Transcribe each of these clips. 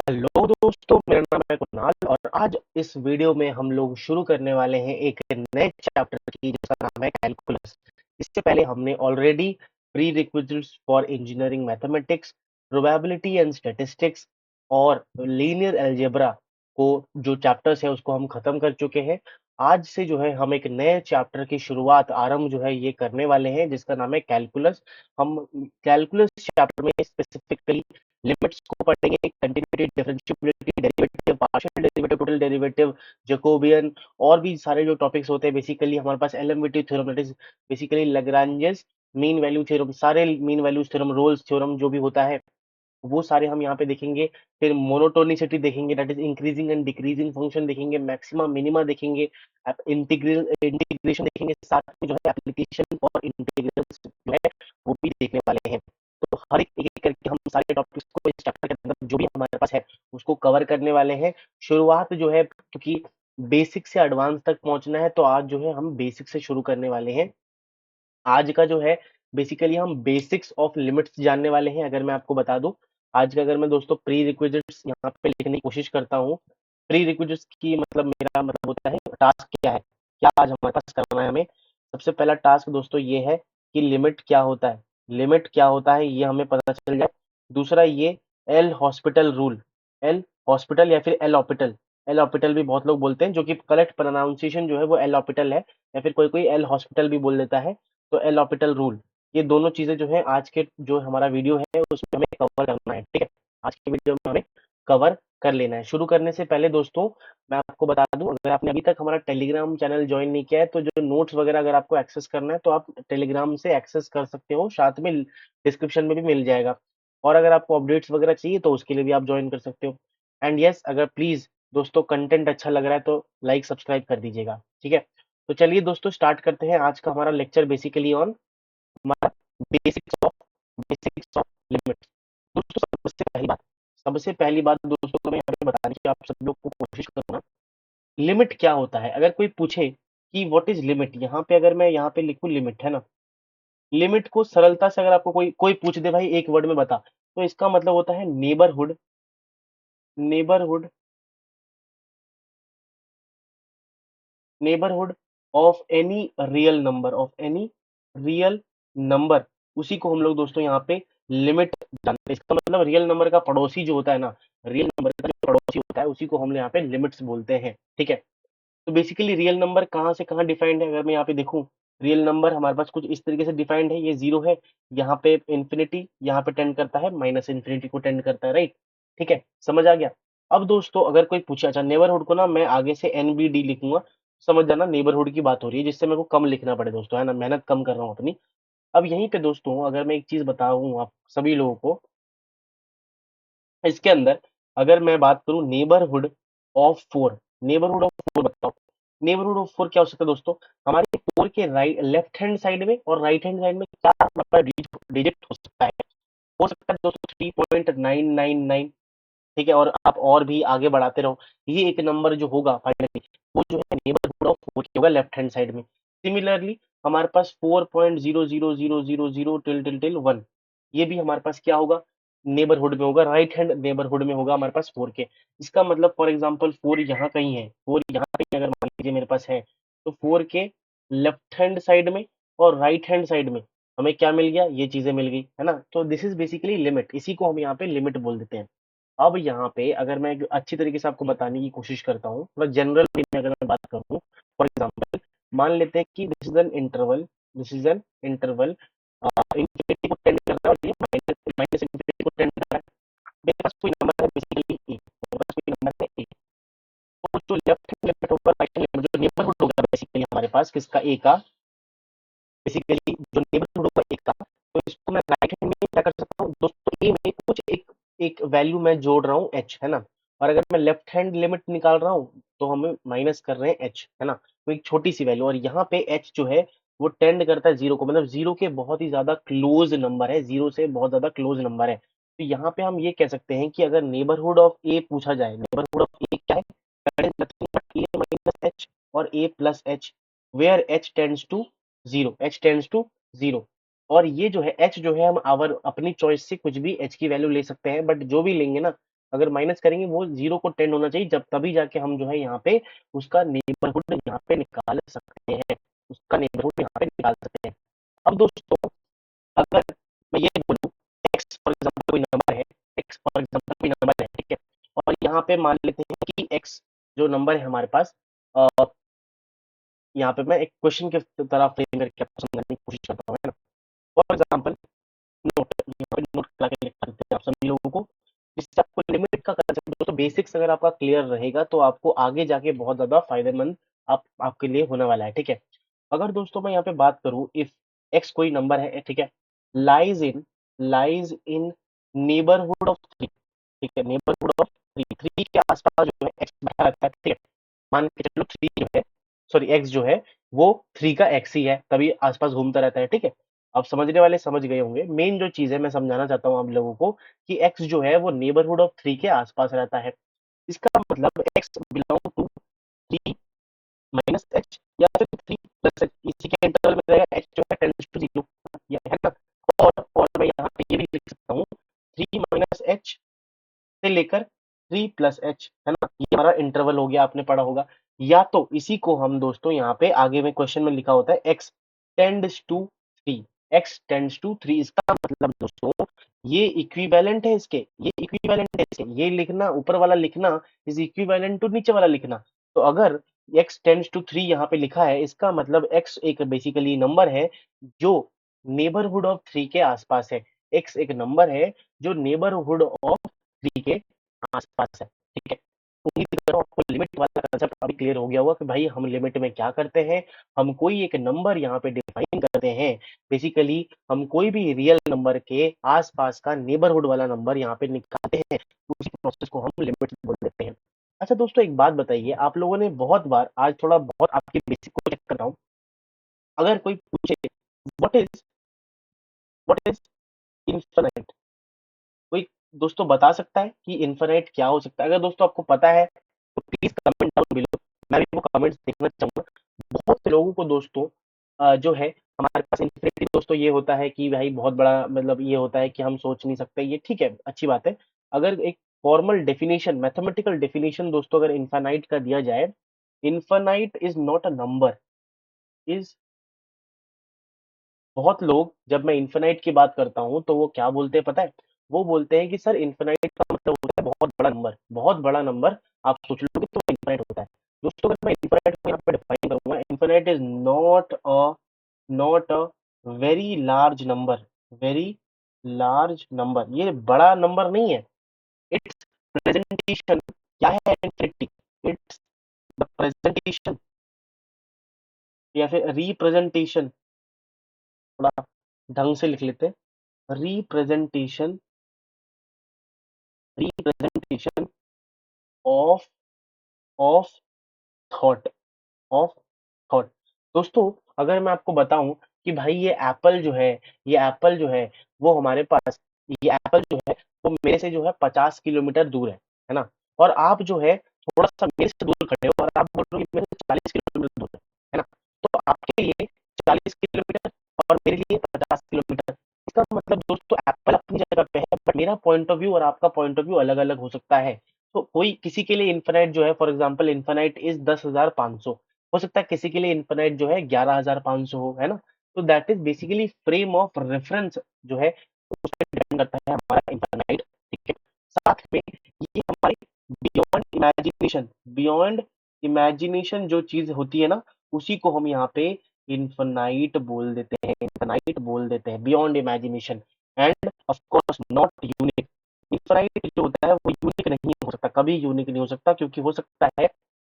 Hello दोस्तों, मेरा नाम है कुणाल और आज इस वीडियो में हम लोग शुरू करने वाले हैं एक नए चैप्टर की जिसका नाम है कैलकुलस। इससे पहले हमने already pre requisites for engineering mathematics, probability and statistics और लीनियर अलजेब्रा को जो चैप्टर्स है उसको हम खत्म कर चुके हैं। आज से जो है हम एक नए चैप्टर की शुरुआत आरंभ जो है ये करने वाले हैं जिसका नाम है कैलकुलस। हम कैलकुलस चैप्टर में स्पेसिफिकली लिमिट्स को पढ़ेंगे, continuity, differentiability, derivative, partial derivative, total derivative, Jacobian और भी सारे जो टॉपिक्स होते हैं। बेसिकली हमारे पास L M T V theorem, that is basically Lagrange's mean value theorem, सारे mean values theorem, Rolle's theorem जो भी होता है वो सारे हम यहाँ पे देखेंगे। फिर मोनोटोनिसिटी देखेंगे, that is increasing and decreasing function देखेंगे, मैक्सिमा मिनिमा देखेंगे, इंटीग्रेशन देखेंगे, साथ में जो है एप्लीकेशन और इंटीग्रल जो है वो भी देखने वाले हैं। तो हर एक करके हम सारे टॉपिक्स को इस चैप्टर के अंदर जो भी हमारे पास है उसको कवर करने वाले हैं। शुरुआत जो है, क्योंकि बेसिक से एडवांस तक पहुंचना है तो आज जो है हम बेसिक से शुरू करने वाले हैं। आज का जो है बेसिकली हम बेसिक्स ऑफ लिमिट्स जानने वाले हैं। अगर मैं आपको बता दूं, आज का अगर मैं दोस्तों प्री रिक्विजिट्स यहाँ पे लिखने की कोशिश करता हूँ, प्री रिक्विजिट्स की मतलब मेरा मतलब होता है टास्क क्या है, क्या आज हमारे पास करना है हमें। सबसे पहला टास्क दोस्तों ये है कि लिमिट क्या होता है, लिमिट क्या होता है ये हमें पता चल जाए। दूसरा ये L hospital rule, L hospital या फिर एल ऑपिटल, एल ऑपिटल भी बहुत लोग बोलते हैं, जो कि करेक्ट प्रोनाउंसिएशन जो है वो एल ऑपिटल है, या फिर कोई कोई एल हॉस्पिटल भी बोल देता है। तो एल ऑपिटल रूल, ये दोनों चीजें जो है आज के जो हमारा वीडियो है उसमें हमें कवर करना है। ठीक है, आज के वीडियो में हमें कवर कर लेना है। शुरू करने से पहले दोस्तों मैं आपको बता दूं, अगर आपने अभी तक हमारा टेलीग्राम चैनल ज्वाइन नहीं किया है तो जो नोट्स वगैरह अगर आपको एक्सेस करना है तो आप टेलीग्राम से एक्सेस कर सकते हो, साथ में डिस्क्रिप्शन में भी मिल जाएगा। और अगर आपको अपडेट्स वगैरह चाहिए तो उसके लिए भी आप ज्वाइन कर सकते हो। एंड यस, अगर प्लीज दोस्तों कंटेंट अच्छा लग रहा है तो लाइक सब्सक्राइब कर दीजिएगा। ठीक है, तो चलिए दोस्तों स्टार्ट करते हैं आज का हमारा लेक्चर बेसिकली ऑन हमारा बेसिक्स ऑफ लिमिट्स। दोस्तों सबसे पहली बात दोस्तों को मैं यहाँ पे बताने की आप सब लोग को कोशिश करूंगा, लिमिट क्या होता है। अगर कोई पूछे कि व्हाट इज लिमिट, यहाँ पे अगर मैं यहाँ पे लिखूं लिमिट, है ना, लिमिट को सरलता से अगर आपको कोई कोई पूछ दे भाई एक वर्ड में बता, तो इसका मतलब होता है neighbourhood, neighbourhood, neighbourhood of any real number, of any real number, उसी को हम लोग दोस्तों यहाँ पे लिमिट जानते हैं। इसका मतलब रियल नंबर का पड़ोसी जो होता है ना, रियल नंबर का जो पड़ोसी होता है उसी को हम यहाँ पे लिमिट्स बोलते हैं। ठीक है, तो बेसिकली रियल नंबर कहाँ से कहाँ डिफाइंड है, अगर मैं यहाँ पे देखूं, रियल नंबर हमारे पास कुछ इस तरीके से डिफाइंड है, ये जीरो है, यहाँ पे इंफिनिटी यहाँ पे टेंड करता है, माइनस इंफिनिटी को टेंड करता है, राइट। ठीक है, समझ आ गया। अब दोस्तों अगर कोई पूछे, अच्छा नेबरहुड को ना मैं आगे से एनबीडी लिखूंगा, समझ जाना नेबरहुड की बात हो रही है, जिससे मेरे को कम लिखना पड़े दोस्तों, है ना, मेहनत कम कर रहा हूँ अपनी। अब यहीं पे दोस्तों अगर मैं एक चीज बताऊं आप सभी लोगों को, इसके अंदर अगर मैं बात करूं neighbourhood of four, neighbourhood of four बताओ, नेबरहुड ऑफ फोर क्या हो सकता है दोस्तों, हमारे फोर के राइट लेफ्ट हैंड साइड में और राइट हैंड साइड में क्या डिजिट हो सकता है दोस्तों 3.999। ठीक है, और आप और भी आगे बढ़ाते रहो, ये एक नंबर जो होगा फाइनली वो जो है नेबरहुड ऑफ फोर होगा लेफ्ट हैंड साइड में। सिमिलरली हमारे पास 4.00000 टिल टिल टिल 1, ये भी हमारे पास क्या होगा, नेबरहुड में होगा, राइट हैंड नेबरहुड में होगा हमारे पास फोर के। इसका मतलब फॉर एग्जांपल फोर यहाँ कहीं है, फोर यहाँ कहीं अगर मान लीजिए मेरे पास है, तो फोर के लेफ्ट हैंड साइड में और राइट हैंड साइड में हमें क्या मिल गया, ये चीजें मिल गई, है ना। तो दिस इज बेसिकली लिमिट, इसी को हम यहाँ पे लिमिट बोल देते हैं। अब यहाँ पे अगर मैं एक अच्छी तरीके से आपको बताने की कोशिश करता हूँ, थोड़ा जनरल में अगर मैं बात करूँ, फॉर एग्जांपल मान लेते हैं कि this is an interval, this is an interval infinity को टेंड कर रहा है और ये माइनस माइनस इंफिनिटी को टेंड कर रहा है। मेरे पास कोई नंबर है बेसिकली ए, मेरे पास कोई नंबर है ए, तो जो लेफ्ट हैंड लिमिट होगा, राइट हैंड लिमिट, जो नेबरहुड होगा बेसिकली हमारे पास किसका, ए का, बेसिकली जो नेबरहुड होगा ए का, तो इसको मैं राइट हैंड में क्या कर सकता हूँ दोस्तों, ए में कुछ एक एक वैल्यू मैं जोड़ रहा हूँ एच, है ना, और अगर मैं लेफ्ट हैंड लिमिट निकाल रहा हूँ तो हमें माइनस कर रहे हैं एच, है ना, तो एक छोटी सी वैल्यू, और यहाँ पे एच जो है वो टेंड करता है जीरो को, मतलब जीरो के बहुत ही ज्यादा क्लोज नंबर है, जीरो से बहुत ज्यादा क्लोज नंबर है। तो यहाँ पे हम ये कह सकते हैं कि अगर नेबरहुड ऑफ ए पूछा जाए, नेबरहुड ऑफ ए क्या है, that is nothing but a minus h और a plus h, where h tends to zero, h tends to zero. और ये जो है h जो है हम आवर अपनी चॉइस से कुछ भी h की वैल्यू ले सकते हैं, बट जो भी लेंगे ना अगर माइनस करेंगे वो 0 को टेंड होना चाहिए, जब तभी जाके हम जो है यहाँ पे उसका नेबरहुड यहाँ पे निकाल सकते हैं, उसका नेबरहुड यहाँ पे निकाल सकते हैं। अब दोस्तों अगर मैं ये बोलूँ एक्स फॉर एग्जाम्पल कोई नंबर है, एक्स फॉर एग्जाम्पल कोई नंबर है, ठीक है, और यहाँ पे मान लेते हैं कि एक्स जो नंबर है हमारे पास, यहाँ पे मैं एक क्वेश्चन की तरह फ्रेम करके आपको समझाने की कोशिश करता हूँ, है ना। फॉर एग्जाम्पल नोट, यहाँ पे नोट लगा के लिख सकते हैं आप सभी लोगों को, जिससे आपको लिमिट का कंसेप्ट दोस्तों बेसिक्स अगर आपका क्लियर रहेगा तो आपको आगे जाके बहुत ज्यादा फायदेमंद आपके लिए होने वाला है, ठीक है। अगर दोस्तों मैं यहाँ पे बात करूँ, इफ एक्स कोई नंबर है, ठीक है, lies in lies in neighbourhood of three, ठीक है, नेबरहुड ऑफ थ्री, थ्री के आसपास जो है एक्स बैठा रहता है, ठीक है। मान के चलो थ्री जो है, सॉरी एक्स जो है वो थ्री का एक्स ही है, तभी आसपास घूमता रहता है, ठीक है। अब समझने वाले समझ गए होंगे, मेन जो चीज है मैं समझाना चाहता हूँ आप लोगों को कि एक्स जो है वो नेबरहुड ऑफ थ्री के आसपास रहता है। इसका मतलब x belong to three minus H या फिर थ्री प्लस एच, इसी के इंटरवल में रहेगा, एच जो है टेंड्स टू जीरो, है ना। और मैं यहाँ पे ये भी लिख सकता हूँ, थ्री माइनस एच से लेकर थ्री प्लस एच, है ना, ये हमारा इंटरवल हो गया, आपने पढ़ा होगा। या तो इसी को हम दोस्तों यहाँ पे आगे में क्वेश्चन में लिखा होता है x tends to three, x tends to three, इसका मतलब दोस्तों ये इक्विवेलेंट है इसके, ये इक्विवेलेंट है इसके, ये लिखना ऊपर वाला लिखना इज इक्विवेलेंट टू नीचे वाला लिखना। तो अगर एक्स टेंड्स टू थ्री यहाँ पे लिखा है, इसका मतलब एक्स एक बेसिकली नंबर है जो नेबरहुड ऑफ थ्री के आसपास है, एक्स एक नंबर है जो नेबरहुड ऑफ थ्री के आसपास है, ठीक है। उम्मीद करो आपको लिमिट वाला कंसेप्ट अभी क्लियर हो गया होगा कि भाई हम लिमिट में क्या करते हैं, हम कोई एक नंबर यहाँ पे डिफाइन करते हैं, बेसिकली हम कोई भी रियल नंबर के आसपास का नेबरहुड वाला नंबर यहाँ पे निकालते हैं, उसी प्रोसेस को हम लिमिट बोल देते हैं। अच्छा दोस्तों एक बात बताइए, आप लोगों ने बहुत बार, आज थोड़ा बहुत आपके बेसिक को चेक कर रहा हूँ, अगर कोई पूछे what is what is infinite, कोई दोस्तों बता सकता है कि इन्फिनिट क्या हो सकता है? अगर दोस्तों आपको पता है तो प्लीज कमेंट डाउन बिलो, मैं भी वो कमेंट्स देखना चाहूंगा। बहुत से लोगों को दोस्तों जो है हमारे पास इन्फिनिटी दोस्तों ये होता है कि भाई बहुत बड़ा, मतलब ये होता है कि हम सोच नहीं सकते, ये ठीक है, अच्छी बात है। अगर एक फॉर्मल डेफिनेशन, मैथमेटिकल डेफिनेशन दोस्तों अगर इन्फानाइट का दिया जाए, infinite is not a number, is, बहुत लोग जब मैं इन्फिनाइट की बात करता हूँ तो वो क्या बोलते हैं पता है, वो बोलते हैं कि सर इन्फिनाइट का मतलब होता है बहुत बड़ा नंबर, बहुत बड़ा नंबर आप सोच लोगे तो इन्फिनाइट होता है। दोस्तों अगर मैं इन्फिनाइट को यहाँ पे डिफाइन करूंगा, infinite is not a very large number, very large number, ये बड़ा नंबर नहीं है। इट्स प्रेजेंटेशन, क्या है इन्फिनिटी, इट्स द प्रेजेंटेशन या फिर रिप्रेजेंटेशन, थोड़ा ढंग से लिख लेते हैं, representation, representation of of thought, of thought. दोस्तों अगर मैं आपको बताऊं कि भाई ये एप्पल जो है, ये एप्पल जो है वो हमारे पास, ये एप्पल जो है वो मेरे से जो है 50 किलोमीटर दूर है ना, और आप जो है थोड़ा सा मेरे से दूर खड़े हो और आप बोल रहे हो कि मेरे से 40 किलोमीटर दूर है ना, तो आपके लिए 40 किलोमीटर और मेरे लिए 50 किलोमीटर, इसका मतलब दोस्तों एप्पल अपनी जगह पे है, बट मेरा पॉइंट ऑफ व्यू और आपका पॉइंट ऑफ व्यू अलग अलग हो सकता है। तो कोई किसी के लिए इन्फिनाइट जो है, फॉर एग्जाम्पल इन्फिनाइट इज 10,500, हो सकता है किसी के लिए इन्फिनाइट जो है 11,500 हो, है ना। तो that is basically frame of reference जो है उस पर डिपेंड करता है हमारा इन्फिनाइट, ठीक है। साथ में ये हमारी बियॉन्ड इमेजिनेशन, बियॉन्ड इमेजिनेशन जो चीज होती है ना, उसी को हम यहाँ पे इन्फिनाइट बोल देते हैं, इन्फिनाइट बोल देते हैं, beyond imagination, end of course not unique. Infinite जो होता है वो यूनिक नहीं हो सकता, कभी यूनिक नहीं हो सकता, क्योंकि हो सकता है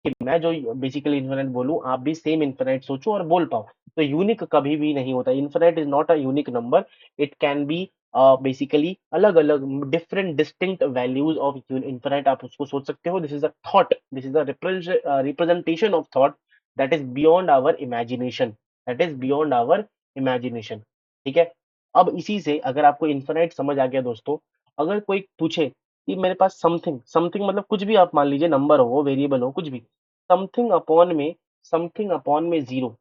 कि मैं जो बेसिकली इन्फिनाइट बोलूं आप भी सेम इन्फिनाइट सोचो और बोल पाओ, तो यूनिक कभी भी नहीं होता, infinite is not a unique number, it can be basically अलग अलग different distinct values of infinite, आप उसको सोच सकते हो, this is a thought, this is a representation of thought that is beyond our imagination, that is beyond our imagination, ठीक है। अब इसी से अगर आपको इन्फिनाइट समझ आ गया दोस्तों, अगर कोई पूछे कि मेरे पास समथिंग, समथिंग मतलब कुछ भी आप मान लीजिए, नंबर हो, वेरिएबल हो, कुछ भी, समथिंग अपॉन में, समथिंग अपॉन में जीरो,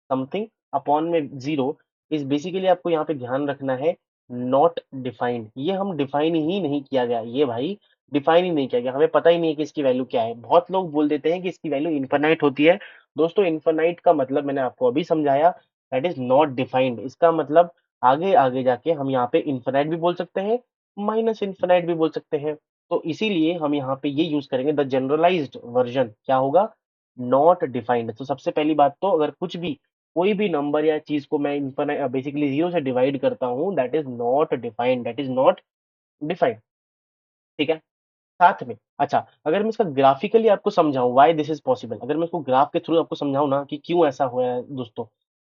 समथिंग अपॉन में जीरो इज बेसिकली, आपको यहाँ पे ध्यान रखना है, नॉट डिफाइंड, ये हम डिफाइन ही नहीं किया गया, ये भाई डिफाइन ही नहीं किया गया, हमें पता ही नहीं है कि इसकी वैल्यू क्या है। बहुत लोग बोल देते हैं कि इसकी वैल्यू इनफाइनाइट होती है। दोस्तों इनफाइनाइट का मतलब मैंने आपको अभी समझाया, दैट इज नॉट डिफाइंड। इसका मतलब आगे आगे जाके हम यहाँ पे इनफाइनाइट भी बोल सकते हैं, माइनस इनफाइनाइट भी बोल सकते हैं। तो इसीलिए हम यहाँ पे ये यूज करेंगे, द जनरलाइज्ड वर्जन क्या होगा, नॉट डिफाइंड। तो सबसे पहली बात तो अगर कुछ भी कोई भी नंबर या चीज को मैं इनफाइनाइट बेसिकली जीरो से डिवाइड करता हूँ, that is not defined, that is not defined. ठीक है। साथ में अच्छा, अगर मैं इसका ग्राफिकली आपको समझाऊं व्हाई दिस इज पॉसिबल, अगर मैं इसको ग्राफ के थ्रू आपको समझाऊं ना कि क्यों ऐसा हुआ है दोस्तों,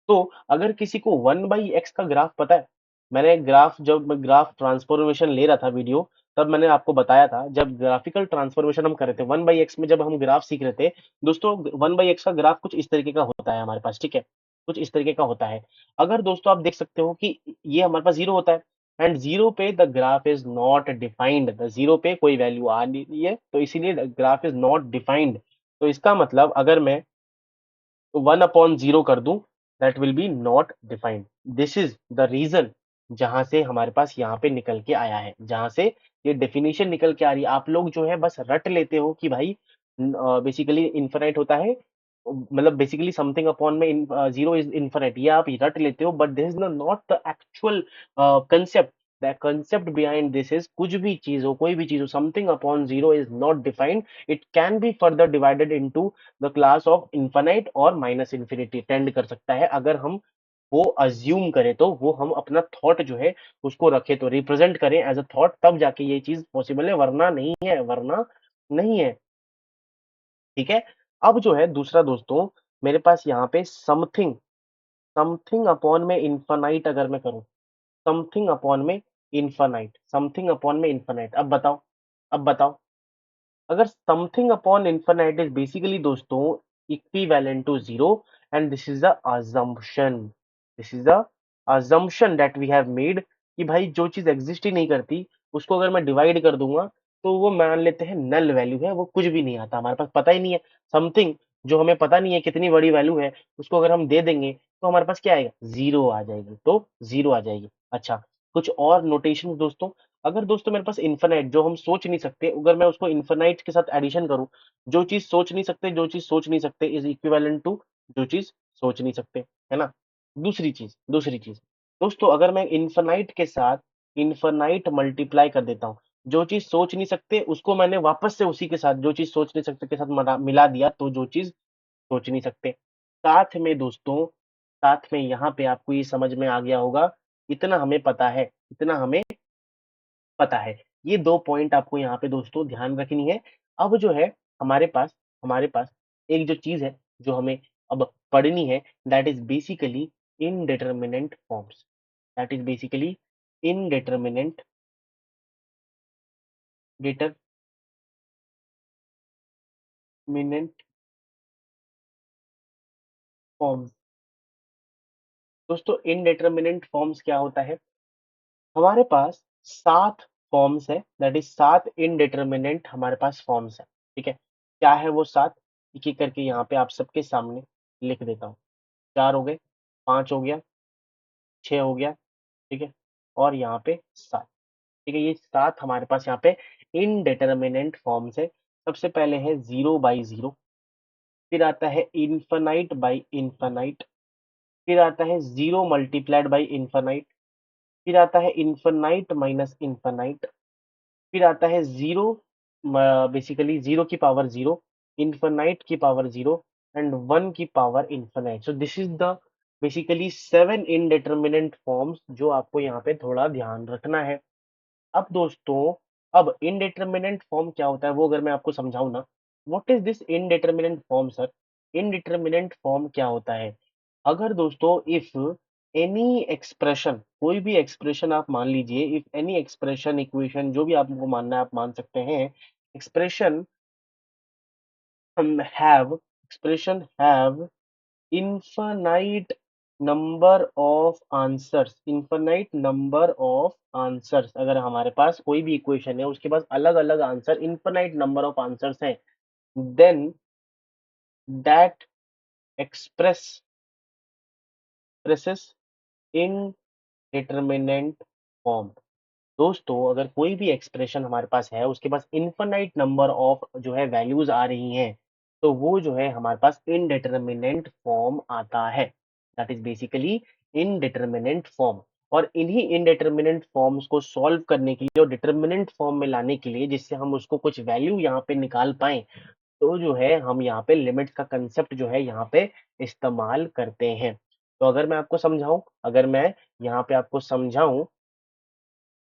तो अगर किसी को 1/x का ग्राफ पता है, मैंने ग्राफ जब मैं ग्राफ ट्रांसफॉर्मेशन ले रहा था वीडियो, तब मैंने आपको बताया था, जब ग्राफिकल ट्रांसफॉर्मेशन हम कर रहे थे 1/x में, जब हम ग्राफ सीख रहे थे दोस्तों, 1/x का ग्राफ कुछ इस तरीके का होता है हमारे पास। ठीक है, कुछ इस तरीके का होता है। अगर दोस्तों आप देख सकते हो कि ये हमारे पास जीरो होता है, एंड जीरो पे the graph is not defined, the zero पे कोई वैल्यू आ नहीं रही है, तो इसीलिए ग्राफ इज नॉट डिफाइंड। तो इसका मतलब अगर मैं 1/0 कर दूं, that will be not defined. This is the reason जहां से हमारे पास यहाँ पे निकल के आया है, जहां से ये डेफिनेशन निकल के आ रही है। आप लोग जो है बस रट लेते हो कि भाई बेसिकली इन्फिनाइट होता है, मतलब बेसिकली समथिंग अपॉन में जीरो इज इन्फिनाइट, ये आप रट लेते हो, but this is not the actual concept. The concept behind this is, कुछ भी चीज हो, कोई भी चीज हो, something upon zero is not defined, it can be further divided into the class of infinite और माइनस इन्फिनिटी, टेंड कर सकता है। अगर हम वो अज्यूम करें, तो वो हम अपना थॉट जो है उसको रखें, तो रिप्रेजेंट करें एज अ थॉट, तब जाके ये चीज पॉसिबल है, वरना नहीं है, वरना नहीं है। ठीक है। अब जो है दूसरा दोस्तों, मेरे पास यहाँ पे समथिंग, समथिंग अपॉन में इन्फानाइट अगर मैं करूं, समथिंग अपॉन में इन्फानाइट, समथिंग अपॉन में इन्फानाइट, अब बताओ, अब बताओ, अगर something upon infinite is basically दोस्तों equivalent to zero, and this is the assumption, this is the assumption that we have made, कि भाई जो चीज एग्जिस्ट ही नहीं करती, उसको अगर मैं डिवाइड कर दूंगा, तो वो मान लेते हैं नल वैल्यू है, वो कुछ भी नहीं आता, हमारे पास पता ही नहीं है। समथिंग जो हमें पता नहीं है कितनी बड़ी वैल्यू है, उसको अगर हम दे देंगे, तो हमारे पास क्या आएगा, जीरो आ जाएगी, तो जीरो आ जाएगी। अच्छा, कुछ और नोटेशन दोस्तों, अगर दोस्तों मेरे पास इन्फिनाइट जो हम सोच नहीं सकते, अगर मैं उसको इन्फिनाइट के साथ एडिशन करूं, जो चीज सोच नहीं सकते, जो चीज सोच नहीं सकते इज इक्विवेलेंट टू जो चीज सोच नहीं सकते, है ना। दूसरी चीज दोस्तों, अगर मैं इन्फिनाइट के साथ इन्फिनाइट मल्टीप्लाई कर देता हूं, जो चीज सोच नहीं सकते उसको मैंने वापस से उसी के साथ, जो चीज सोच नहीं सकते के साथ मिला दिया, तो जो चीज सोच नहीं सकते। साथ में दोस्तों, साथ में यहाँ पे आपको ये समझ में आ गया होगा, इतना हमें पता है, इतना हमें पता है। ये 2 पॉइंट आपको यहाँ पे दोस्तों ध्यान रखनी है। अब जो है हमारे पास एक जो चीज़ है, जो हमें अब पढ़नी है, that is basically indeterminate forms, that is basically indeterminate determinate forms. दोस्तों इनडिटरमिनेंट फॉर्म्स क्या होता है, हमारे पास 7 फॉर्म्स है, दैट इज़ 7 इनडिटरमिनेंट हमारे पास फॉर्म्स है। ठीक है? क्या है वो 7? एक-एक करके यहाँ पे आप सबके सामने लिख देता हूँ। 4 हो गए, 5 हो गया, 6 हो गया, ठीक है? और यहाँ पे 7, ठीक है? ये 7 हमारे पास यहाँ पे इनडिटरमिनेंट फॉर्म्स है। सबसे पहले है 0 बाई 0, फिर आता है इन्फिनाइट बाई इन्फिनाइट, फिर आता है 0 मल्टीप्लाइड बाई इन्फिनाइट, फिर आता है इन्फिनाइट माइनस इन्फिनाइट, फिर आता है 0 बेसिकली 0 की पावर 0, इन्फिनाइट की पावर 0 एंड 1 की power infinite. So this is the basically 7 indeterminate forms, जो आपको यहाँ पे थोड़ा ध्यान रखना है। अब दोस्तों, अब इनडिटरमिनेंट फॉर्म क्या होता है वो अगर मैं आपको समझाऊं ना, what is this indeterminate form sir? Indeterminate form क्या होता है? अगर दोस्तों इफ एनी एक्सप्रेशन, कोई भी एक्सप्रेशन आप मान लीजिए, इफ एनी एक्सप्रेशन, इक्वेशन, जो भी आपको मानना है आप मान सकते हैं, expression expression have infinite number of answers, infinite number of answers, अगर हमारे पास कोई भी इक्वेशन है उसके पास अलग अलग answer, infinite number of answers हैं, then that expresses indeterminate form। दोस्तों अगर कोई भी एक्सप्रेशन हमारे पास है, उसके पास इनफाइनाइट नंबर ऑफ जो है वैल्यूज आ रही हैं, तो वो जो है हमारे पास इनडिटरमिनेंट फॉर्म आता है। That is basically indeterminate form. और इन्हीं इनडिटरमिनेंट फॉर्म्स को सॉल्व करने के लिए और डिटरमिनेंट फॉर्म में लाने के लिए, जिससे हम उसको कुछ वैल्यू यहाँ पे निकाल पाए, तो जो है हम यहाँ पे लिमिट्स का कंसेप्ट जो है यहाँ पे इस्तेमाल करते हैं। तो अगर मैं आपको समझाऊं, अगर मैं यहाँ पे आपको समझाऊं,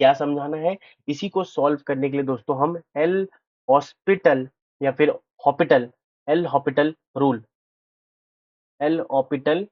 क्या समझाना है, इसी को सॉल्व करने के लिए दोस्तों हम एल हॉस्पिटल या फिर Hôpital, L Hôpital rule, L Hôpital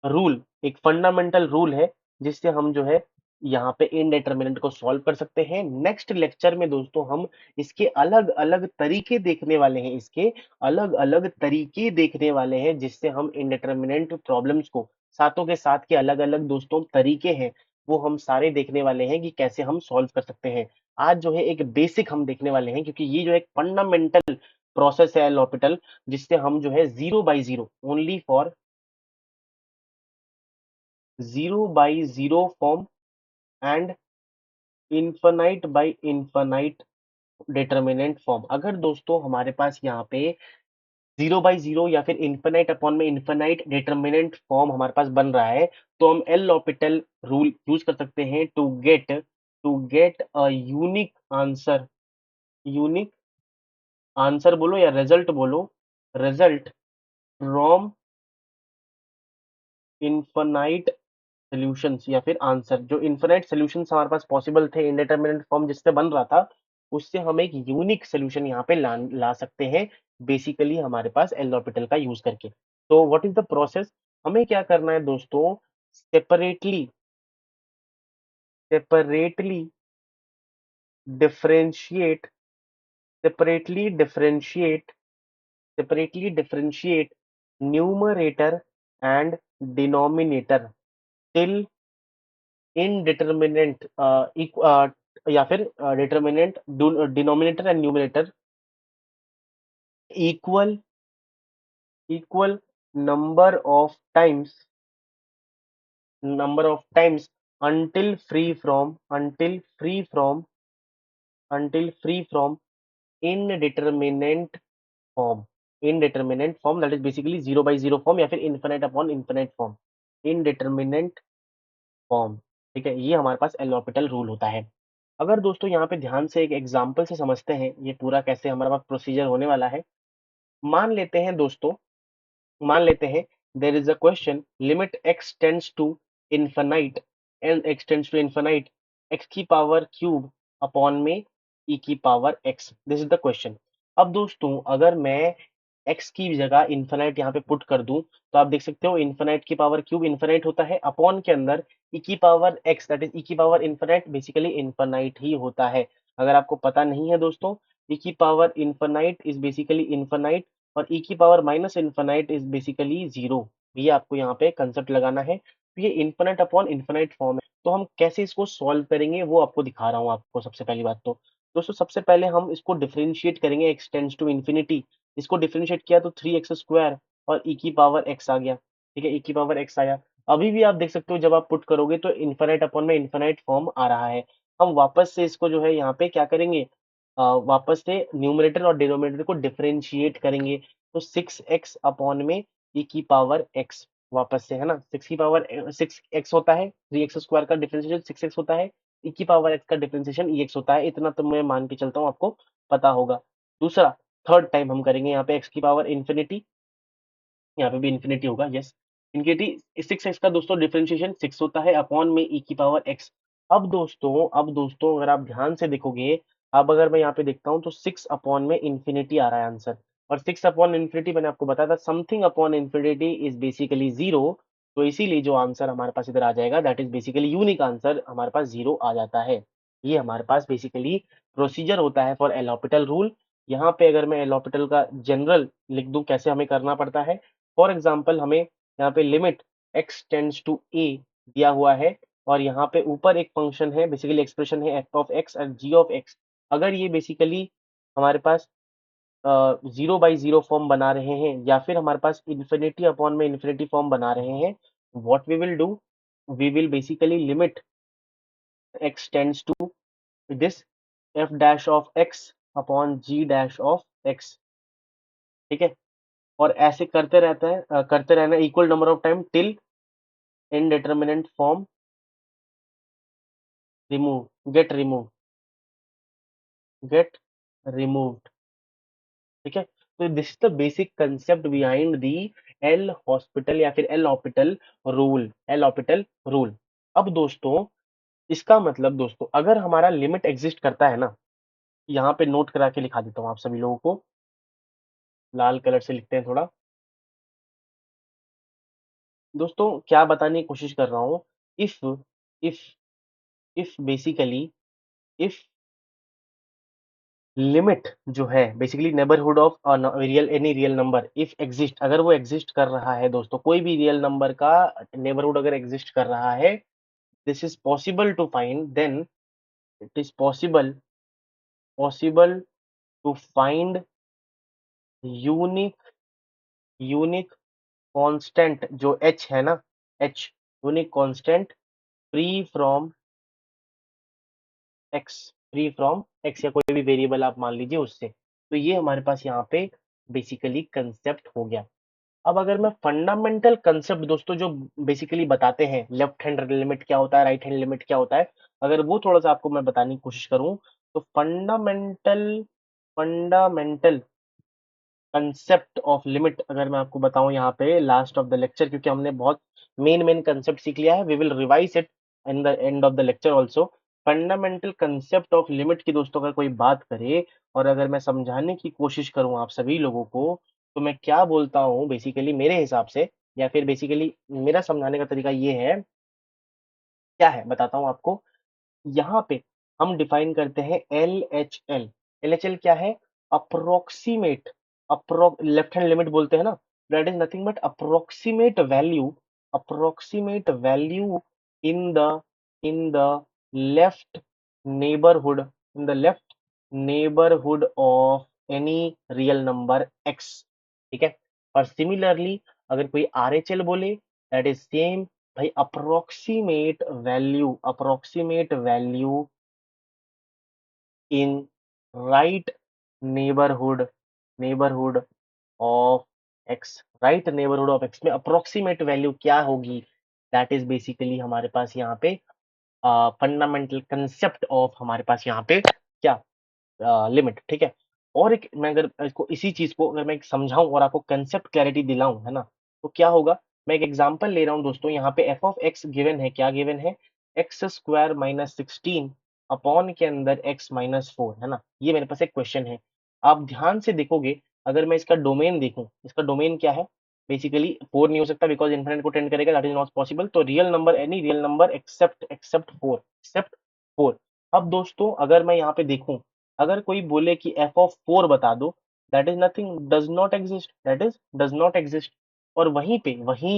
rule एक फंडामेंटल रूल है, जिससे हम जो है यहाँ पे इनडिटरमिनेंट को सॉल्व कर सकते हैं। नेक्स्ट लेक्चर में दोस्तों हम इसके अलग अलग तरीके देखने वाले हैं, इसके अलग अलग तरीके देखने वाले हैं, जिससे हम इनडिटरमिनेंट प्रॉब्लम्स को, सातों के साथ के अलग अलग दोस्तों तरीके हैं, वो हम सारे देखने वाले हैं कि कैसे हम सॉल्व कर सकते हैं। आज जो है एक बेसिक हम देखने वाले हैं, क्योंकि ये जो एक फंडामेंटल प्रोसेस है एल हॉपिटल, जिससे हम जो है zero by zero, only for zero by zero form and infinite by infinite determinant form. अगर दोस्तों हमारे पास यहाँ पे जीरो बाई जीरो या फिर इनफाइनाइट अपॉन में इनफाइनाइट डिटरमिनेंट फॉर्म हमारे पास बन रहा है, तो हम एल l'Hopital रूल यूज कर सकते हैं to get a unique answer, unique answer बोलो या रिजल्ट बोलो, रिजल्ट फ्रॉम इनफाइनाइट सॉल्यूशंस या फिर आंसर। जो इनफिनिट सॉल्यूशंस हमारे पास पॉसिबल थे इंडिटरमिनेट फॉर्म जिससे बन रहा था, उससे हम एक यूनिक सॉल्यूशन यहाँ पे ला सकते हैं, बेसिकली हमारे पास एल l'Hopital का यूज करके। तो व्हाट इज द प्रोसेस, हमें क्या करना है दोस्तों, separately separately differentiate separately differentiate separately differentiate numerator and denominator till indeterminate या फिर determinate denominator and numerator equal equal number of times number of times until free from indeterminate form, indeterminate form, that is basically zero by zero form या फिर infinite upon infinite form, indeterminate form। ठीक है, ये हमारे पास L l'Hopital rule होता है। अगर दोस्तों यहाँ पे ध्यान से एक एग्जांपल से समझते हैं ये पूरा कैसे हमारे पास प्रोसीजर होने वाला है। मान लेते हैं दोस्तों, मान लेते हैं there is a question, limit x tends to infinite and x tends to infinite x की पावर क्यूब अपॉन में e की power x, this is the question. अब दोस्तों अगर मैं x की जगह इनफिनाइट यहाँ पे पुट कर दूं, तो आप देख सकते हो इनफिनाइट की पावर क्यूब इनफिनाइट होता है, अपॉन के अंदर e की power x, that is e की पावर इनफिनाइट बेसिकली इनफिनाइट ही होता है। अगर आपको पता नहीं है दोस्तों, e की power infinite is basically infinite और e की power minus infinite is basically zero. ये आपको यहाँ पे कंसेप्ट लगाना है। तो ये इनफिनाइट अपॉन इनफिनाइट फॉर्म है, तो हम कैसे इसको सॉल्व करेंगे वो आपको दिखा रहा हूँ आपको। सबसे पहली बात तो दोस्तों, सबसे पहले हम इसको डिफरेंशिएट करेंगे, x टेंड्स टू इन्फिनिटी। इसको डिफरेंशिएट किया तो 3x² और e की पावर x आ गया। ठीक है, e की पावर x आया। अभी भी आप देख सकते हो जब आप पुट करोगे तो इनफिनाइट अपॉन में इनफिनाइट फॉर्म आ रहा है। हम वापस से इसको जो है यहाँ पे क्या करेंगे, वापस से न्यूमरेटर और डिनोमिनेटर को डिफरेंशिएट करेंगे। तो 6x अपॉन में e की पावर x, वापस से है ना, 6 की पावर 6x होता है, 3x² का डिफरेंशिएशन 6x होता है, e की पावर x का डिफरेंशिएशन ex होता है। इतना तो मैं मान के चलता हूँ आपको पता होगा। दूसरा, थर्ड टाइम हम करेंगे यहाँ पे x की पावर इन्फिनिटी, यहाँ पे भी इन्फिनिटी होगा, यस इन्फिनिटी। 6x का दोस्तों डिफरेंशिएशन 6 होता है अपॉन में e की पावर x। अब दोस्तों अगर आप ध्यान से देखोगे, अब अगर मैं यहाँ पे देखता हूँ तो 6 अपॉन में इन्फिनिटी आ रहा है आंसर, और 6 अपॉन इन्फिनिटी मैंने आपको बताया था something upon infinity is basically zero. तो इसीलिए जो आंसर हमारे पास इधर आ जाएगा that is basically unique answer हमारे पास जीरो आ जाता है। ये हमारे पास बेसिकली प्रोसीजर होता है फॉर एल l'Hopital रूल। यहाँ पे अगर मैं एल l'Hopital का जनरल लिख दूं कैसे हमें करना पड़ता है, फॉर एग्जाम्पल हमें यहाँ पे limit x tends to a दिया हुआ है, और यहाँ पे ऊपर एक फंक्शन है, बेसिकली एक्सप्रेशन है f ऑफ x और g ऑफ x। अगर ये बेसिकली हमारे पास जीरो बाई जीरो फॉर्म बना रहे हैं या फिर हमारे पास इन्फिनिटी अपॉन में इन्फिनिटी फॉर्म बना रहे हैं, what we will do, we will basically limit x tends to this F dash of x upon G dash of x, ठीक है। और ऐसे करते रहता है, करते रहना equal number of time till indeterminate form remove get removed, ठीक है। तो this is the basic concept behind the L'Hospital या फिर एल हॉस्पिटल रूल। अब दोस्तों, इसका मतलब दोस्तों, अगर हमारा लिमिट एग्जिस्ट करता है ना, यहाँ पे नोट करा के लिखा देता हूँ आप सभी लोगों को, लाल कलर से लिखते हैं थोड़ा। दोस्तों क्या बताने की कोशिश कर रहा हूँ, if if if basically, if limit जो है basically neighbourhood of real any real number if exist, अगर वो एग्जिस्ट कर रहा है दोस्तों, कोई भी रियल नंबर का नेबरहुड अगर एग्जिस्ट कर रहा है, this is possible to find, then it is possible to find unique unique constant जो एच है ना, H unique constant free from x, या कोई भी वेरिएबल आप मान लीजिए उससे। तो ये हमारे पास यहाँ पे बेसिकली कंसेप्ट हो गया। अब अगर मैं फंडामेंटल कंसेप्ट दोस्तों जो बेसिकली बताते हैं, लेफ्ट हैंड लिमिट क्या होता है, राइट हैंड लिमिट क्या होता है, अगर वो थोड़ा सा आपको मैं बताने की कोशिश करूं, तो फंडामेंटल कंसेप्ट ऑफ लिमिट अगर मैं आपको बताऊं यहाँ पे लास्ट ऑफ द लेक्चर, क्योंकि हमने बहुत मेन कंसेप्ट सीख लिया है, we will revise it in the end of the lecture also. Fundamental concept of limit की दोस्तों अगर कोई बात करे और अगर मैं समझाने की कोशिश करूं आप सभी लोगों को, तो मैं क्या बोलता हूं बेसिकली मेरे हिसाब से, या फिर बेसिकली मेरा समझाने का तरीका ये है, क्या है बताता हूं आपको। यहाँ पे हम डिफाइन करते हैं L H L. L H L क्या है? अप्रोक्सीमेट, लेफ्ट हैंड लिमिट बोलते हैं ना, that is nothing but approximate value in the in the left neighbourhood, of any real number x, ठीक है। और सिमिलरली अगर कोई आर एच एल बोले, दैट इज सेम भाई, approximate value in right neighbourhood neighbourhood of x, right neighbourhood of x में approximate value क्या होगी, दैट इज बेसिकली हमारे पास यहाँ पे फंडामेंटल कंसेप्ट ऑफ हमारे पास यहाँ पे क्या लिमिट, ठीक है। और एक मैं अगर इसको इसी चीज को अगर मैं एक समझाऊं और आपको कंसेप्ट क्लैरिटी दिलाऊं, है ना, तो क्या होगा। मैं एक एग्जांपल ले रहा हूं दोस्तों, यहाँ पे एफ ऑफ एक्स गिवन है, क्या गिवन है, एक्स स्क्वायर माइनस 16 अपॉन के अंदर एक्स माइनस 4, है ना, ये मेरे पास एक क्वेश्चन है। आप ध्यान से देखोगे, अगर मैं इसका डोमेन देखूं, इसका डोमेन क्या है, बेसिकली 4 नहीं हो सकता बिकॉज इनफिनिट को टेंड करेगा, दैट इज नॉट पॉसिबल। तो real number, any real number except 4। अब दोस्तों अगर मैं यहाँ पे देखूं, अगर कोई बोले कि एफ ऑफ 4 बता दो, that is nothing, does not exist. और वहीं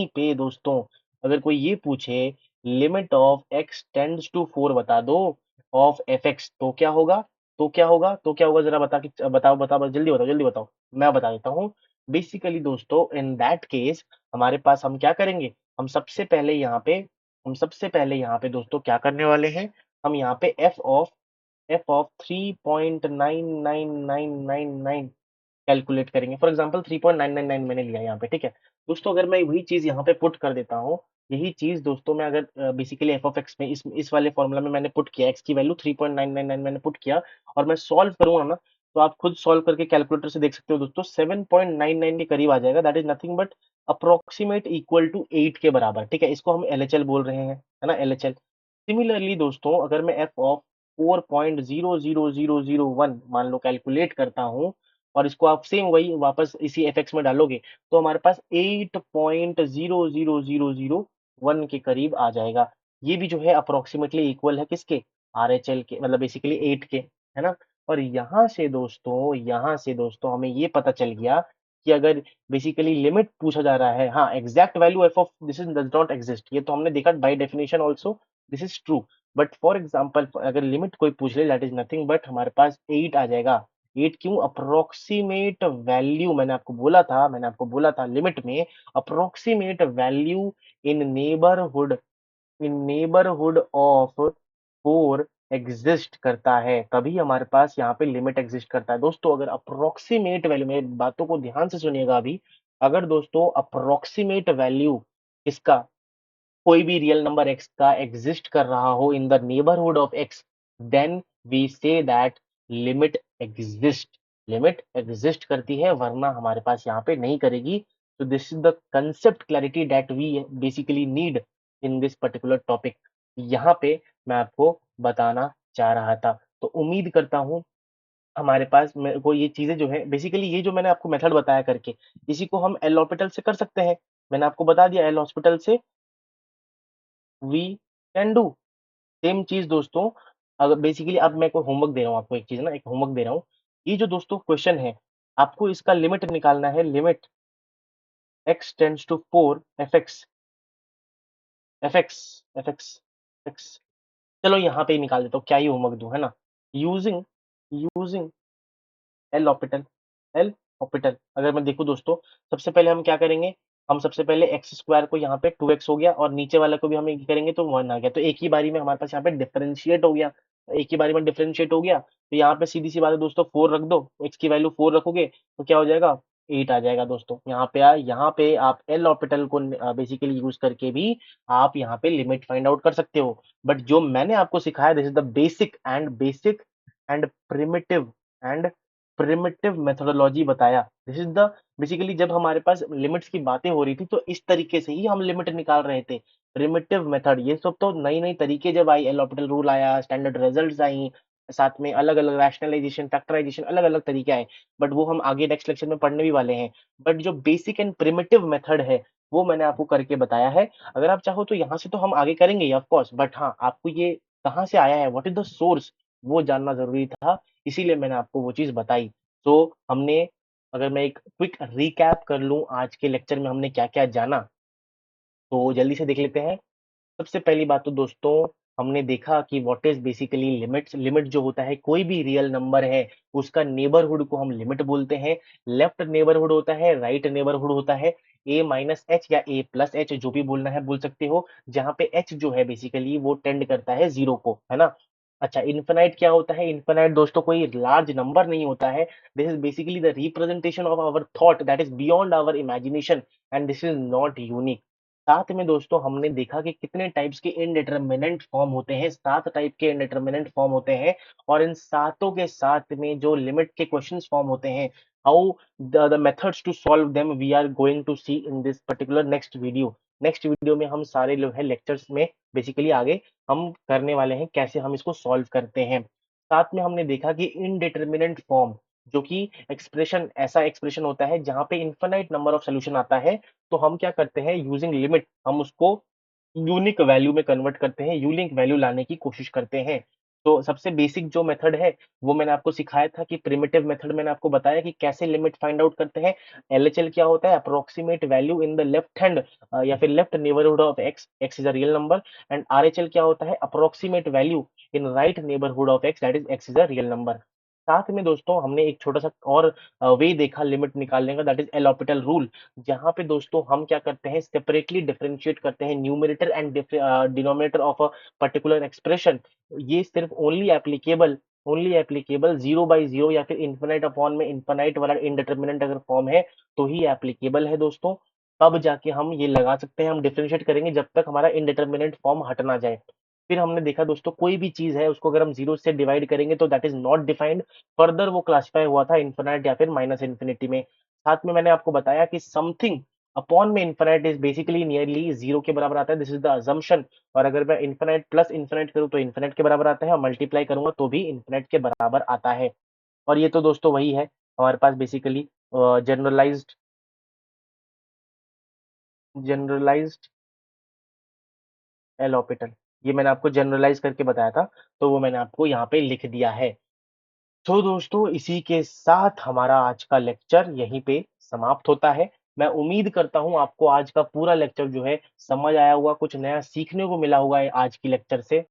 पे दोस्तों अगर कोई ये पूछे limit of x tends to 4 बता दो ऑफ एफ एक्स, तो क्या होगा, जरा बताओ, जल्दी बताओ, मैं बता देता हूँ। बेसिकली दोस्तों इन दैट केस हमारे पास हम क्या करेंगे, हम सबसे पहले यहाँ पे दोस्तों क्या करने वाले हैं, हम यहाँ पे एफ ऑफ 3.99999 कैलकुलेट करेंगे। फॉर एग्जांपल 3.999 मैंने लिया यहाँ पे, ठीक है। दोस्तों अगर मैं वही चीज यहाँ पे पुट कर देता हूँ, यही चीज दोस्तों मैं अगर बेसिकली एफ ऑफ एक्स में इस वाले फॉर्मूला में मैंने पुट किया, एक्स की वैल्यू 3.999 मैंने पुट किया, और मैं सॉल्व करूंगा ना, तो आप खुद सॉल्व करके कैलकुलेटर से देख सकते हो दोस्तों, 7.99 के करीब आ जाएगा, that is nothing but approximate equal to 8 के बराबर, ठीक है। इसको हम एलएचएल बोल रहे हैं, है ना, एलएचएल। सिमिलरली दोस्तों अगर मैं एफ ऑफ 4.00001 मान लो कैलकुलेट करता हूँ, और इसको आप सेम वही वापस इसी एफ एक्स में डालोगे, तो हमारे पास 8.00001 के करीब आ जाएगा। ये भी जो है अप्रोक्सीमेटली इक्वल है किसके, आर एच एल के, मतलब बेसिकली 8 के, है ना। और यहाँ से दोस्तों हमें ये पता चल गया कि अगर बेसिकली लिमिट पूछा जा रहा है, हाँ exact value F of this is does not exist, ये तो हमने देखा by definition also this is true. But for example अगर लिमिट कोई पूछ ले, दैट इज नथिंग बट हमारे पास 8 आ जाएगा। 8 क्यों, अप्रोक्सीमेट वैल्यू, मैंने आपको बोला था लिमिट में approximate value in neighbourhood of 4 exist करता है, तभी हमारे पास यहाँ पे लिमिट एग्जिस्ट करता है। दोस्तों अगर अप्रोक्सीमेट वैल्यू, मेरी बातों को ध्यान से सुनिएगा अभी, अगर दोस्तों अप्रोक्सीमेट वैल्यू इसका कोई भी रियल नंबर x का एग्जिस्ट कर रहा हो in the neighbourhood of x, then we say that limit exist. Limit exist करती है, वरना हमारे पास यहाँ पे नहीं करेगी। तो this is the concept clarity that we basically need in this particular topic. यहाँ पे मैं आपको बताना चाह रहा था। तो उम्मीद करता हूँ हमारे पास मेरे को ये चीजें जो है बेसिकली, ये जो मैंने आपको मेथड बताया करके, इसी को हम एल हॉस्पिटल से कर सकते हैं। मैंने आपको बता दिया एल हॉस्पिटल से वी कैन डू सेम चीज दोस्तों। अगर बेसिकली अब मैं कोई होमवर्क दे रहा हूँ आपको, एक चीज ना, एक होमवर्क दे रहा हूँ। ये जो दोस्तों क्वेश्चन है, आपको इसका लिमिट निकालना है। Limit x tends to 4 fx fx fx x। चलो यहाँ पे ही निकाल देता हूँ, क्या ही होमवर्क दूं, है ना। यूजिंग यूजिंग एल ऑपिटल एल ऑपिटल अगर मैं देखूं दोस्तों, सबसे पहले हम क्या करेंगे, हम सबसे पहले एक्स स्क्वायर को यहाँ पे 2x हो गया, और नीचे वाले को भी हम एक करेंगे तो 1 आ गया। तो एक ही बारी में हमारे पास यहाँ पे डिफरेंशिएट हो गया। एक ही बारी में डिफरेंशिएट हो गया, तो यहाँ पे सीधी सी बात है दोस्तों, 4 रख दो, x की वैल्यू 4 रखोगे तो क्या हो जाएगा, 8 आ जाएगा दोस्तों। यहाँ पे आप एल ऑपिटल को बेसिकली यूज करके भी आप यहाँ पे लिमिट फाइंड आउट कर सकते हो। बट जो मैंने आपको सिखाया, this is the basic and primitive methodology बताया। दिस इज द बेसिकली, जब हमारे पास लिमिट्स की बातें हो रही थी तो इस तरीके से ही हम लिमिट निकाल रहे थे। प्रिमिटिव मेथड, ये सब तो नई नई तरीके जब आई, एल हॉस्पिटल रूल आया, स्टैंडर्ड रिजल्ट्स आई, साथ में अलग अलग रैशनलाइजेशन, फैक्टराइजेशन, अलग अलग तरीके आए। बट वो हम आगे नेक्स्ट लेक्चर में पढ़ने भी वाले हैं। बट जो बेसिक एंड प्रिमिटिव मेथड है, वो मैंने आपको करके बताया है। अगर आप चाहो तो यहाँ से तो हम आगे करेंगे ऑफ कोर्स, बट हाँ, आपको ये कहाँ से आया है, व्हाट इज द सोर्स, वो जानना जरूरी था। इसीलिए मैंने आपको वो चीज बताई। तो हमने, अगर मैं एक क्विक रिकैप कर लूं आज के लेक्चर में हमने क्या क्या जाना, तो जल्दी से देख लेते हैं। सबसे पहली बात तो दोस्तों, हमने देखा कि what is basically limits. Limit जो होता है, कोई भी रियल नंबर है उसका नेबरहुड को हम लिमिट बोलते हैं। लेफ्ट नेबरहुड होता है, राइट नेबरहुड होता है, a माइनस एच या a प्लस एच, जो भी बोलना है बोल सकते हो, जहां पे h जो है बेसिकली वो टेंड करता है जीरो को, है ना। अच्छा, इन्फिनाइट क्या होता है, इन्फिनाइट दोस्तों कोई लार्ज नंबर नहीं होता है। This is basically the representation of our thought that is beyond our imagination, and this is not unique. साथ में दोस्तों हमने देखा कि कितने टाइप्स के इनडिटरमिनेंट फॉर्म होते हैं, 7 टाइप के इनडिटरमिनेंट फॉर्म होते हैं। और इन सातों के साथ में जो लिमिट के क्वेश्चंस फॉर्म होते हैं, how the methods to solve them, we are going to see in this particular next video. Next video में हम सारे जो है लेक्चर्स में बेसिकली आगे हम करने वाले हैं, कैसे हम इसको सॉल्व करते हैं। साथ में हमने देखा कि इनडिटरमिनेंट फॉर्म, जो कि एक्सप्रेशन, ऐसा एक्सप्रेशन होता है जहां पे इनफाइनाइट नंबर ऑफ सॉल्यूशन आता है, तो हम क्या करते हैं, यूजिंग लिमिट हम उसको यूनिक वैल्यू में कन्वर्ट करते हैं, यूनिक वैल्यू लाने की कोशिश करते हैं। तो सबसे बेसिक जो मेथड है वो मैंने आपको सिखाया था कि प्रिमिटिव मेथड, मैंने आपको बताया कि कैसे लिमिट फाइंड आउट करते हैं। एलएचएल क्या होता है, approximate value in the left hand या फिर left neighbourhood of x, x is a real number. And RHL क्या होता है, approximate value in right neighbourhood of x, that is x is a real number. साथ में दोस्तों हमने एक छोटा सा और वे देखा लिमिट निकालने का, that is L Hôpital rule, जहां पे दोस्तों हम क्या करते हैं, सेपरेटली डिफरेंशिएट करते हैं numerator and denominator of a particular expression. ये सिर्फ only applicable zero by zero या फिर इन्फिनाइट अपॉन में इन्फिनाइट वाला इनडिटरमिनेंट अगर फॉर्म है तो ही एप्लीकेबल है दोस्तों। तब जाके हम ये लगा सकते हैं, हम डिफरेंशिएट करेंगे जब तक हमारा इनडिटरमिनेंट फॉर्म हट ना जाए। फिर हमने देखा दोस्तों, कोई भी चीज है उसको अगर हम जीरो से डिवाइड करेंगे तो that is not defined, further वो क्लासिफाई हुआ था इन्फिनाइट या फिर माइनस इन्फिनिटी में। साथ में मैंने आपको बताया कि समथिंग अपॉन में infinite is basically nearly zero के बराबर आता है, दिस इज द अजम्पशन। और अगर मैं इन्फिनाइट प्लस इन्फिनाइट करूं तो इन्फिनाइट के बराबर आता है, और मल्टीप्लाई करूंगा तो भी इन्फिनाइट के बराबर आता है। और ये तो दोस्तों वही है हमारे पास बेसिकली जनरलाइज्ड जनरलाइज्ड एल ऑपिटल, ये मैंने आपको जनरलाइज करके बताया था, तो वो मैंने आपको यहाँ पे लिख दिया है। तो दोस्तों इसी के साथ हमारा आज का लेक्चर यहीं पे समाप्त होता है। मैं उम्मीद करता हूँ आपको आज का पूरा लेक्चर जो है समझ आया होगा, कुछ नया सीखने को मिला होगा आज की लेक्चर से।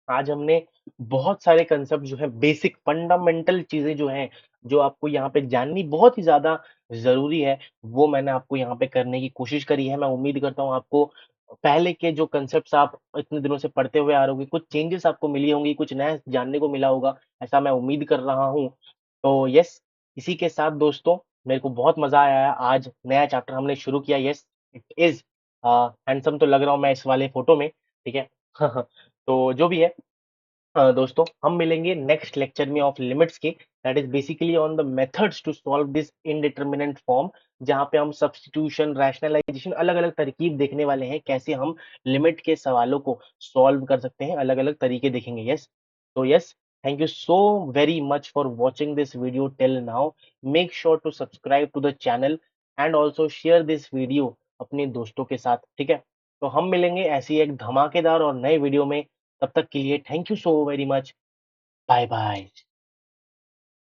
आज हमने बहुत सारे कंसेप्ट जो है, बेसिक फंडामेंटल चीजें जो हैं, जो आपको यहाँ पे जाननी बहुत ही ज्यादा जरूरी है, वो मैंने आपको यहाँ पे करने की कोशिश करी है। मैं उम्मीद करता हूँ आपको पहले के जो कंसेप्ट्स आप इतने दिनों से पढ़ते हुए आ रहे होंगे, कुछ चेंजेस आपको मिली होंगी, कुछ नया जानने को मिला होगा, ऐसा मैं उम्मीद कर रहा हूँ। तो यस, इसी के साथ दोस्तों मेरे को बहुत मज़ा आया है, आज नया चैप्टर हमने शुरू किया। यस, इट इज़ हैंडसम तो लग रहा हूँ मैं इस वाले फ़ोटो में, ठीक है? तो जो भी है, दोस्तों हम मिलेंगे नेक्स्ट लेक्चर में ऑफ लिमिट्स के, that is basically on the methods to solve this indeterminate form, जहां पे हम सब्स्टिट्यूशन, रैशनलाइजेशन, अलग अलग तरकीब देखने वाले हैं, कैसे हम लिमिट के सवालों को सॉल्व कर सकते हैं, अलग अलग तरीके देखेंगे। यस, तो yes, thank you so very much for watching this video till now. Make sure to subscribe to the channel and also share this video अपने दोस्तों के साथ, ठीक है? तो हम मिलेंगे ऐसी एक धमाकेदार और नए वीडियो में, तब तक के लिए thank you so very much. Bye bye.